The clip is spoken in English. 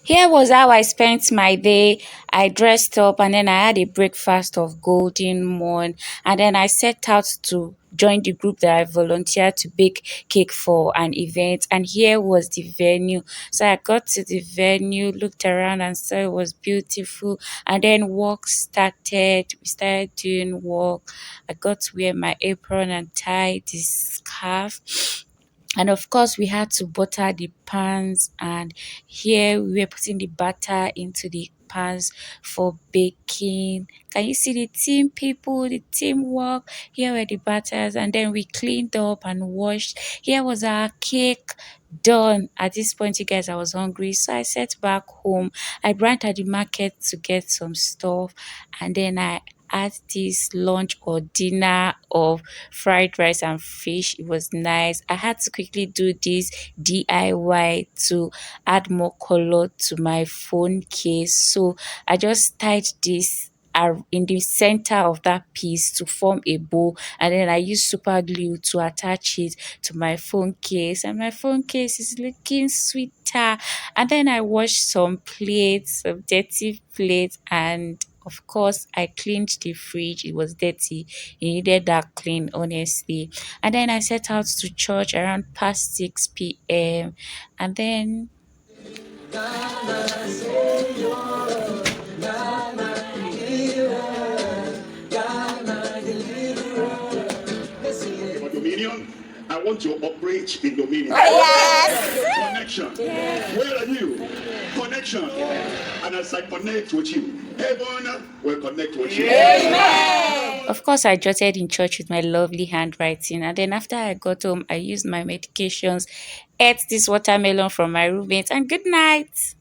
Here was how I spent my day. I dressed up and then I had a breakfast of golden morn. And then I set out to join the group that I volunteered to bake cake for an event. And here was the venue. So I got to the venue, looked around and saw it was beautiful. And then work started. We started doing work. I got to wear my apron and tie this scarf, and of course we had to butter the pans, and here we were putting the butter into the pans for baking. Can you see the team people, the teamwork? Here were the butters, and then we cleaned up and washed. Here was our cake done. At this point, you guys, I was hungry, so I set back home. I ran to the market to get some stuff, and then I had this lunch or dinner of fried rice and fish. It was nice. I had to quickly do this DIY to add more color to my phone case. So I just tied this in the center of that piece to form a bow, and then I used super glue to attach it to my phone case, and my phone case is looking sweeter. And then I washed some plates, some dirty plates, and of course I cleaned the fridge. It was dirty, it needed that clean, honestly. And then I set out to church around past 6 p.m. And then For dominion, I want to operate in dominion. Connection. Where are you? Connection. And as I connect with you, heaven will connect with you. of course I jotted in church with my lovely handwriting. And then after I got home, I used my medications, ate this watermelon from my roommate, and good night.